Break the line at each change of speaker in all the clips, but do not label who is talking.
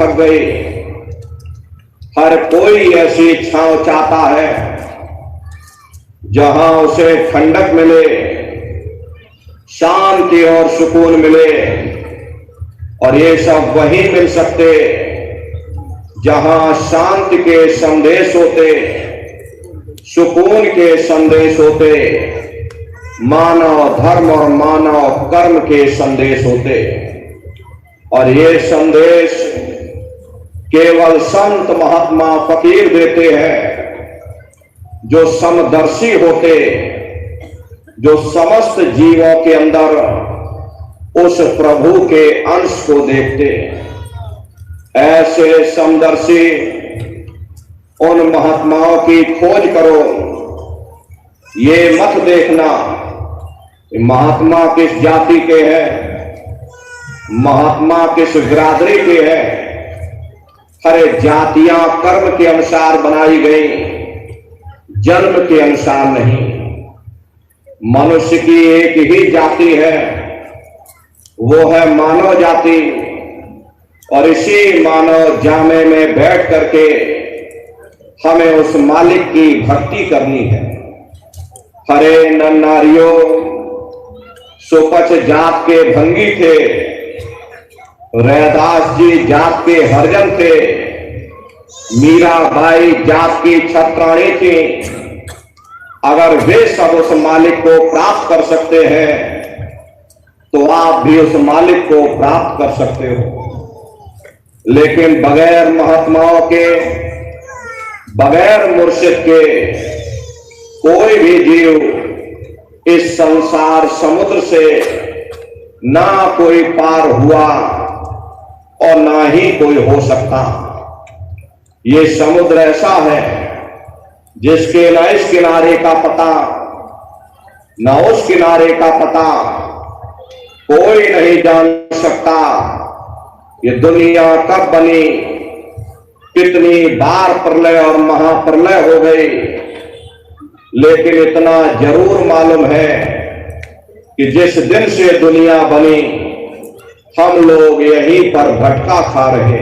थक गए। हर कोई ऐसी छांव चाहता है जहां उसे ठंडक मिले, शांति और सुकून मिले, और ये सब वहीं मिल सकते जहां शांति के संदेश होते, सुकून के संदेश होते, मानव धर्म और मानव कर्म के संदेश होते। और ये संदेश केवल संत महात्मा फकीर देते हैं, जो समदर्शी होते, जो समस्त जीवों के अंदर उस प्रभु के अंश को देखते। ऐसे समदर्शी उन महात्माओं की खोज करो। ये मत देखना महात्मा किस जाति के हैं, महात्मा किस बिरादरी के हैं। हर जातियां कर्म के अनुसार बनाई गई, जन्म के अनुसार नहीं। मनुष्य की एक ही जाति है, वो है मानव जाति। और इसी मानव जामे में बैठ करके हमें उस मालिक की भक्ति करनी है। हरे नर नारियों, सुपच जात के भंगी थे, रैदास जी जात के हरिजन थे, मीराबाई जात की छत्राणी थी। अगर वे सब उस मालिक को प्राप्त कर सकते हैं तो आप भी उस मालिक को प्राप्त कर सकते हो। लेकिन बगैर महात्माओं के, बगैर मुर्शिद के कोई भी जीव इस संसार समुद्र से ना कोई पार हुआ और ना ही कोई हो सकता। ये समुद्र ऐसा है जिसके न इस किनारे का पता, न उस किनारे का पता कोई नहीं जान सकता। ये दुनिया कब बनी, कितनी बार प्रलय और महाप्रलय हो गई, लेकिन इतना जरूर मालूम है कि जिस दिन से दुनिया बनी हम लोग यहीं पर भटका खा रहे।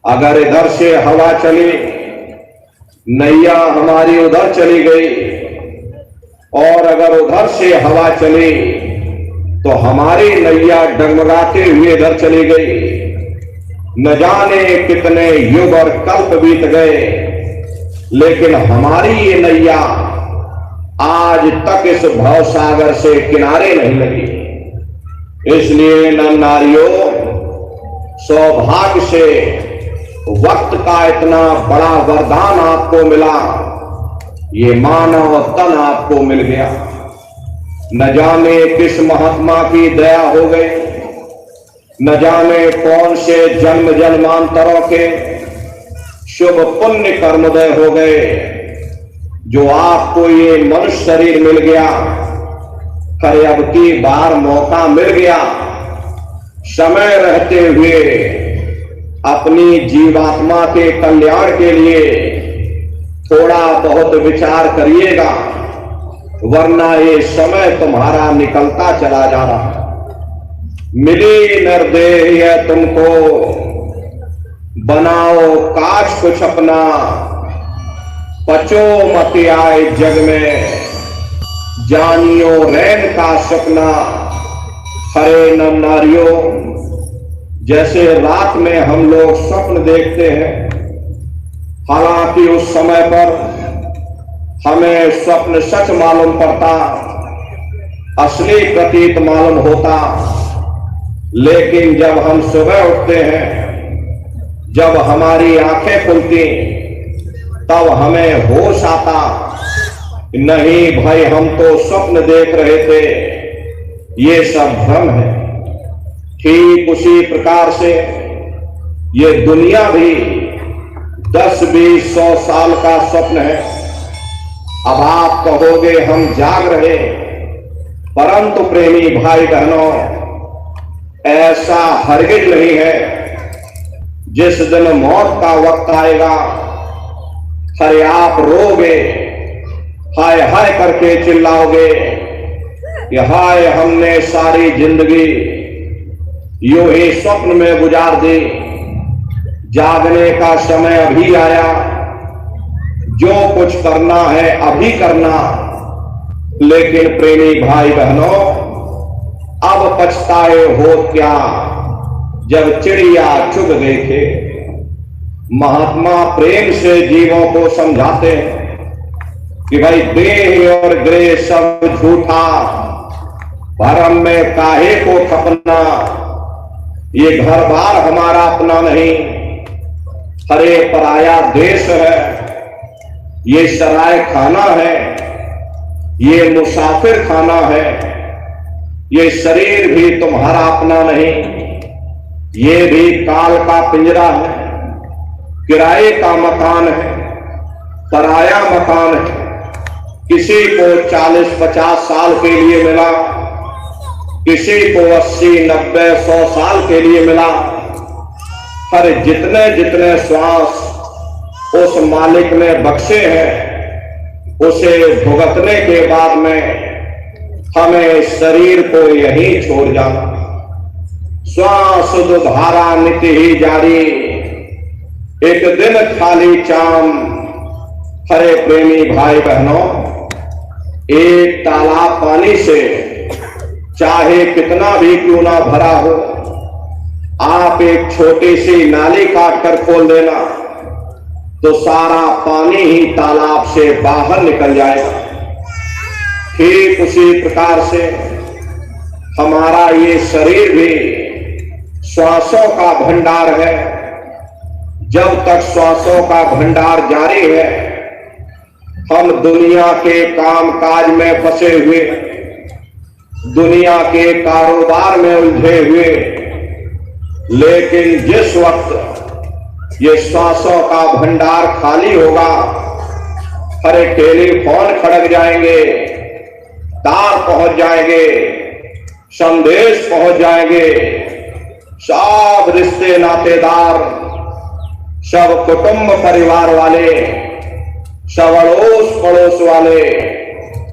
अगर इधर से हवा चली, नैया हमारी उधर चली गई, और अगर उधर से हवा चली तो हमारी नैया डगमगाते हुए इधर चली गई। न जाने कितने युग और कल्प बीत गए, लेकिन हमारी ये नैया आज तक इस भवसागर से किनारे नहीं लगी। इसलिए नर नारियों, सौभाग्य से वक्त का इतना बड़ा वरदान आपको मिला, ये मानव तन आपको मिल गया। न जाने किस महात्मा की दया हो गई, न जाने कौन से जन्म जन्मांतरों के शुभ पुण्य कर्मोदय हो गए, जो आपको ये मनुष्य शरीर मिल गया। खैर अब की बार मौका मिल गया, समय रहते हुए अपनी जीवात्मा के कल्याण के लिए थोड़ा बहुत विचार करिएगा, वरना ये समय तुम्हारा निकलता चला जा रहा है। मिली निर्देह है तुमको, बनाओ काश कुछ अपना, पचो मत आए जग में, जानियो रैन का सपना। हरे नर नारियों, जैसे रात में हम लोग स्वप्न देखते हैं, हालांकि उस समय पर हमें स्वप्न सच मालूम पड़ता, असली प्रतीत मालूम होता, लेकिन जब हम सुबह उठते हैं, जब हमारी आंखें खुलती, तब हमें होश आता, नहीं भाई हम तो स्वप्न देख रहे थे, ये सब भ्रम है। ठीक उसी प्रकार से ये दुनिया भी 10, 20, 100 साल का स्वप्न है। अब आप कहोगे हम जाग रहे, परंतु प्रेमी भाई बहनों, ऐसा हरगिज नहीं है। जिस दिन मौत का वक्त आएगा, खैर आप रोगे, हाय हाय करके चिल्लाओगे कि हाय हमने सारी जिंदगी यूं ही स्वप्न में गुजार दी, जागने का समय अभी आया, जो कुछ करना है अभी करना। लेकिन प्रेमी भाई बहनों, अब पछताए हो क्या जब चिड़िया चुग देखे। महात्मा प्रेम से जीवों को समझाते हैं कि भाई देह और ग्रह सब झूठा, भरम में काहे को खपना। ये घर बार हमारा अपना नहीं, हरे पराया देश है। ये सराय खाना है, ये मुसाफिर खाना है। ये शरीर भी तुम्हारा अपना नहीं, ये भी काल का पिंजरा है, किराए का मकान है, पराया मकान है। किसी को 40-50 साल के लिए मिला, किसी को 80-90-100 साल के लिए मिला। पर जितने जितने श्वास उस मालिक ने बख्शे हैं, उसे भुगतने के बाद में हमें शरीर को यहीं छोड़ जाना। श्वास धारा नित्य ही जारी, एक दिन खाली चाम। हरे प्रेमी भाई बहनों, एक तालाब पानी से चाहे कितना भी क्यों ना भरा हो, आप एक छोटी सी नाली काट कर खोल देना तो सारा पानी ही तालाब से बाहर निकल जाएगा। ठीक उसी प्रकार से हमारा ये शरीर भी श्वासों का भंडार है। जब तक श्वासों का भंडार जारी है, हम दुनिया के कामकाज में फंसे हुए, दुनिया के कारोबार में उलझे हुए। लेकिन जिस वक्त ये श्वासों का भंडार खाली होगा, हरे टेलीफोन खड़क जाएंगे, तार पहुंच जाएंगे, संदेश पहुंच जाएंगे। सब रिश्ते नातेदार, सब कुटुंब परिवार वाले, सब अड़ोस पड़ोस वाले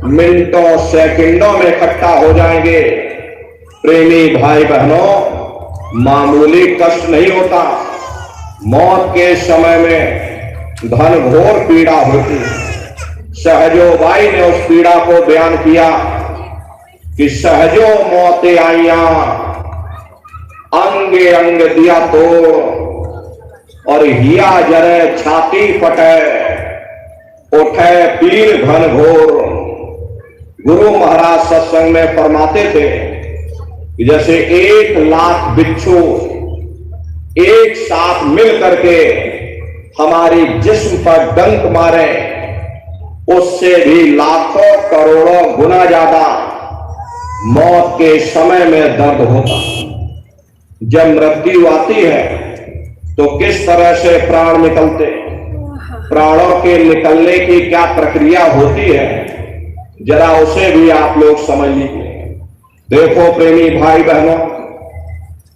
मिनटों सेकंडों में इकट्ठा हो जाएंगे। प्रेमी भाई बहनों, मामूली कष्ट नहीं होता। मौत के समय में घनघोर पीड़ा होती है। सहजो बाई ने उस पीड़ा को बयान किया कि सहजो मौते आइया, अंगे अंग दिया तोड़, और हिया जरे छाती फटे, उठे पीर घनघोर। गुरु महाराज सत्संग में फरमाते थे कि जैसे 1,00,000 बिच्छू एक साथ मिल करके हमारी जिस्म पर डंक मारे, उससे भी लाखों करोड़ों गुना ज्यादा मौत के समय में दर्द होता। जब मृत्यु आती है तो किस तरह से प्राण निकलते, प्राणों के निकलने की क्या प्रक्रिया होती है, जरा उसे भी आप लोग समझ लीजिए। देखो प्रेमी भाई बहनों,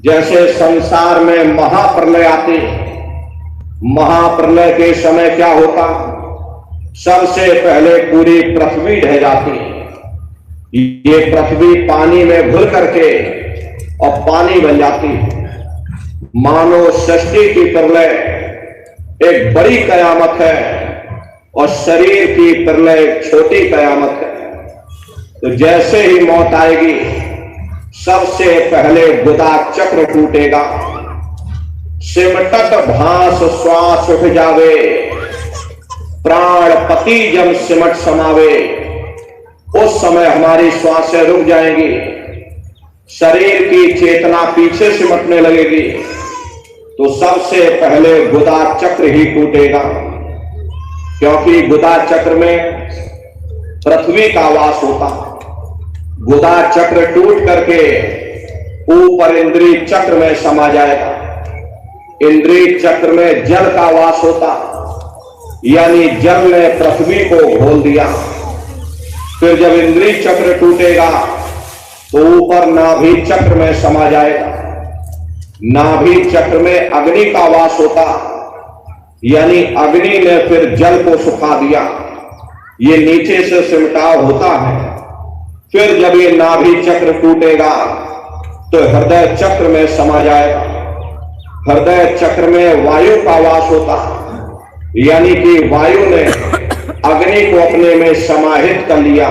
जैसे संसार में महाप्रलय आती, महाप्रलय के समय क्या होता, सबसे पहले पूरी पृथ्वी ढह जाती। ये पृथ्वी पानी में घुल करके और पानी बन जाती। मानो सृष्टि की प्रलय एक बड़ी कयामत है और शरीर की प्रलय एक छोटी कयामत है। तो जैसे ही मौत आएगी, सबसे पहले गुदा चक्र टूटेगा, सिमटत भास श्वास उठ जावे, प्राण पति जब सिमट समावे। उस समय हमारी श्वासें रुक जाएंगी, शरीर की चेतना पीछे सिमटने लगेगी। तो सबसे पहले गुदा चक्र ही टूटेगा, क्योंकि गुदा चक्र में पृथ्वी का वास होता। गुदा चक्र टूट करके ऊपर इंद्रिय चक्र में समा जाएगा। इंद्रिय चक्र में जल का वास होता, यानी जल ने पृथ्वी को घोल दिया। फिर जब इंद्रिय चक्र टूटेगा तो ऊपर नाभि चक्र में समा जाएगा। नाभि चक्र में अग्नि का वास होता, यानी अग्नि ने फिर जल को सुखा दिया। ये नीचे से सिमटाव होता है। फिर जब ये नाभि चक्र टूटेगा तो हृदय चक्र में समा जाएगा। हृदय चक्र में वायु का वास होता है, यानी कि वायु ने अग्नि को अपने में समाहित कर लिया।